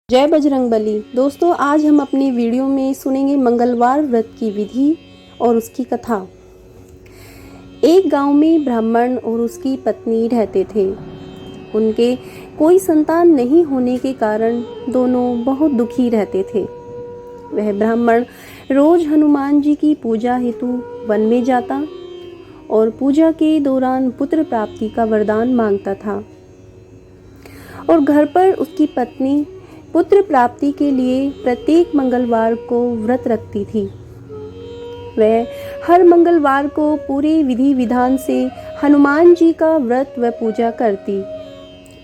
जय बजरंगबली। दोस्तों, आज हम अपनी वीडियो में सुनेंगे मंगलवार व्रत की विधि और उसकी कथा। एक गांव में ब्राह्मण और उसकी पत्नी रहते थे। उनके कोई संतान नहीं होने के कारण दोनों बहुत दुखी रहते थे। वह ब्राह्मण रोज हनुमान जी की पूजा हेतु वन में जाता और पूजा के दौरान पुत्र प्राप्ति का वरदान मांगता था, और घर पर उसकी पत्नी पुत्र प्राप्ति के लिए प्रत्येक मंगलवार को व्रत रखती थी। वह हर मंगलवार को पूरे विधि विधान से हनुमान जी का व्रत व पूजा करती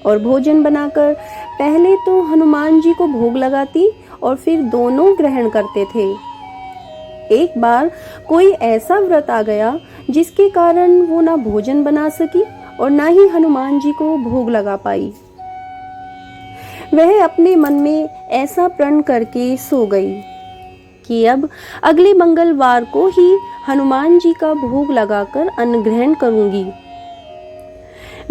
और भोजन बनाकर पहले तो हनुमान जी को भोग लगाती और फिर दोनों ग्रहण करते थे। एक बार कोई ऐसा व्रत आ गया जिसके कारण वो ना भोजन बना सकी और ना ही हनुमान जी को भोग लगा पाई। वह अपने मन में ऐसा प्रण करके सो गई कि अब अगले मंगलवार को ही हनुमान जी का भोग लगाकर अन्न ग्रहण करूंगी।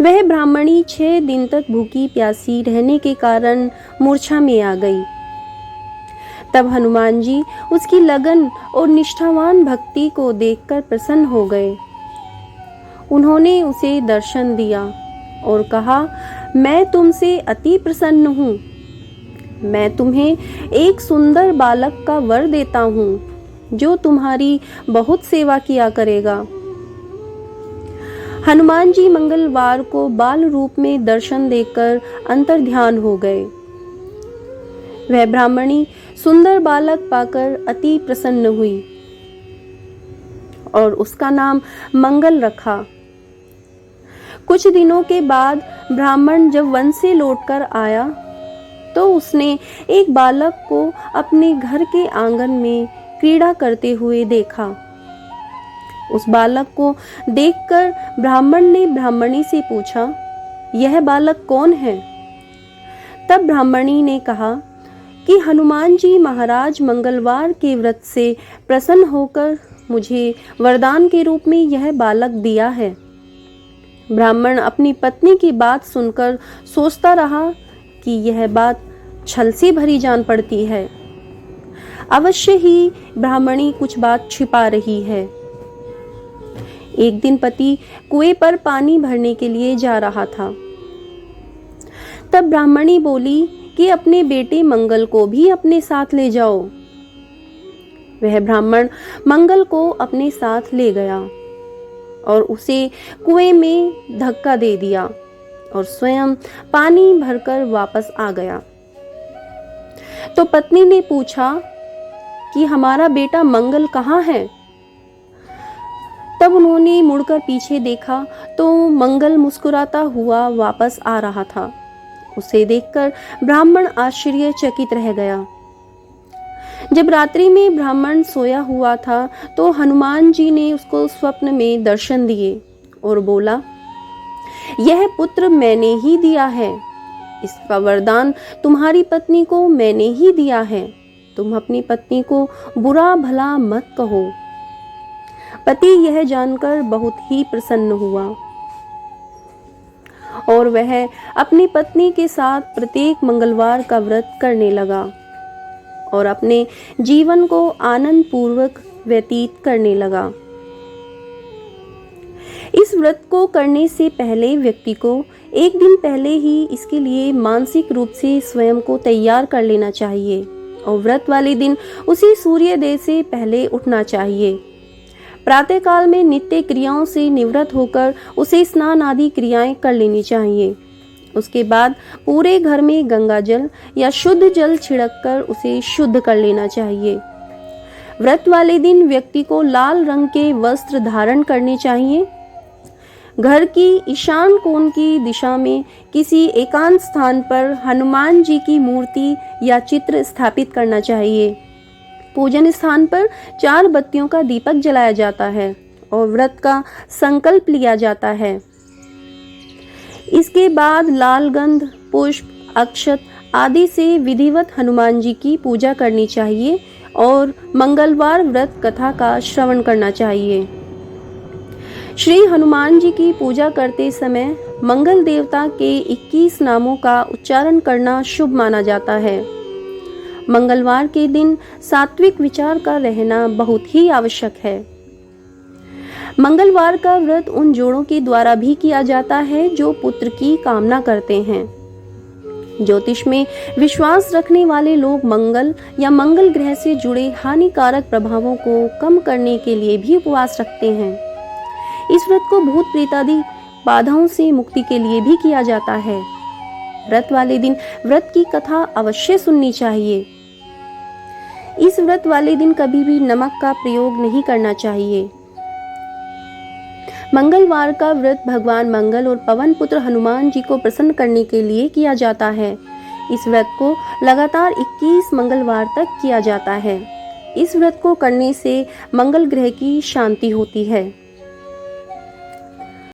वह ब्राह्मणी 6 दिन तक भूखी प्यासी रहने के कारण मूर्छा में आ गई। तब हनुमान जी उसकी लगन और निष्ठावान भक्ति को देखकर प्रसन्न हो गए। उन्होंने उसे दर्शन दिया और कहा, मैं तुमसे अति प्रसन्न हूँ। मैं तुम्हें एक सुंदर बालक का वर देता हूँ जो तुम्हारी बहुत सेवा किया करेगा। हनुमान जी मंगलवार को बाल रूप में दर्शन देकर अंतर्ध्यान हो गए। वह ब्राह्मणी सुंदर बालक पाकर अति प्रसन्न हुई और उसका नाम मंगल रखा। कुछ दिनों के बाद ब्राह्मण जब वन से लौटकर आया तो उसने एक बालक को अपने घर के आंगन में क्रीड़ा करते हुए देखा। उस बालक को देखकर ब्राह्मण ने ब्राह्मणी से पूछा, यह बालक कौन है? तब ब्राह्मणी ने कहा कि हनुमान जी महाराज मंगलवार के व्रत से प्रसन्न होकर मुझे वरदान के रूप में यह बालक दिया है। ब्राह्मण अपनी पत्नी की बात सुनकर सोचता रहा कि यह बात छल से भरी जान पड़ती है। अवश्य ही ब्राह्मणी कुछ बात छिपा रही है। एक दिन पति कुएं पर पानी भरने के लिए जा रहा था। तब ब्राह्मणी बोली कि अपने बेटे मंगल को भी अपने साथ ले जाओ। वह ब्राह्मण मंगल को अपने साथ ले गया और उसे कुएं में धक्का दे दिया और स्वयं पानी भरकर वापस आ गया। तो पत्नी ने पूछा कि हमारा बेटा मंगल कहाँ है? तब उन्होंने मुड़कर पीछे देखा तो मंगल मुस्कुराता हुआ वापस आ रहा था। उसे देखकर ब्राह्मण आश्चर्यचकित रह गया। जब रात्रि में ब्राह्मण सोया हुआ था तो हनुमान जी ने उसको स्वप्न में दर्शन दिए और बोला, यह पुत्र मैंने ही दिया है। इसका वरदान तुम्हारी पत्नी को मैंने ही दिया है। तुम अपनी पत्नी को बुरा भला मत कहो। पति यह जानकर बहुत ही प्रसन्न हुआ और वह अपनी पत्नी के साथ प्रत्येक मंगलवार का व्रत करने लगा और अपने जीवन को आनंद पूर्वक व्यतीत करने लगा। इस व्रत को करने से पहले व्यक्ति को एक दिन पहले ही इसके लिए मानसिक रूप से स्वयं को तैयार कर लेना चाहिए और व्रत वाले दिन उसी सूर्योदय से पहले उठना चाहिए। प्रातःकाल में नित्य क्रियाओं से निवृत्त होकर उसे स्नान आदि क्रियाएं कर लेनी चाहिए। उसके बाद पूरे घर में गंगा जल या शुद्ध जल छिड़ककर उसे शुद्ध कर लेना चाहिए। व्रत वाले दिन व्यक्ति को लाल रंग के वस्त्र धारण करने चाहिए। घर की ईशान कोण की दिशा में किसी एकांत स्थान पर हनुमान जी की मूर्ति या चित्र स्थापित करना चाहिए। पूजन स्थान पर 4 बत्तियों का दीपक जलाया जाता है और व्रत का संकल्प लिया जाता है। इसके बाद लाल गंध, पुष्प, अक्षत आदि से विधिवत हनुमान जी की पूजा करनी चाहिए और मंगलवार व्रत कथा का श्रवण करना चाहिए। श्री हनुमान जी की पूजा करते समय मंगल देवता के 21 नामों का उच्चारण करना शुभ माना जाता है। मंगलवार के दिन सात्विक विचार का रहना बहुत ही आवश्यक है। मंगलवार का व्रत उन जोड़ों के द्वारा भी किया जाता है जो पुत्र की कामना करते हैं। ज्योतिष में विश्वास रखने वाले लोग मंगल या मंगल ग्रह से जुड़े हानिकारक प्रभावों को कम करने के लिए भी उपवास रखते हैं। इस व्रत को भूत प्रेत आदि बाधाओं से मुक्ति के लिए भी किया जाता है। व्रत वाले दिन व्रत की कथा अवश्य सुननी चाहिए। इस व्रत वाले दिन कभी भी नमक का प्रयोग नहीं करना चाहिए। मंगलवार का व्रत भगवान मंगल और पवन पुत्र हनुमान जी को प्रसन्न करने के लिए किया जाता है। इस व्रत को लगातार 21 मंगलवार तक किया जाता है। इस व्रत को करने से मंगल ग्रह की शांति होती है।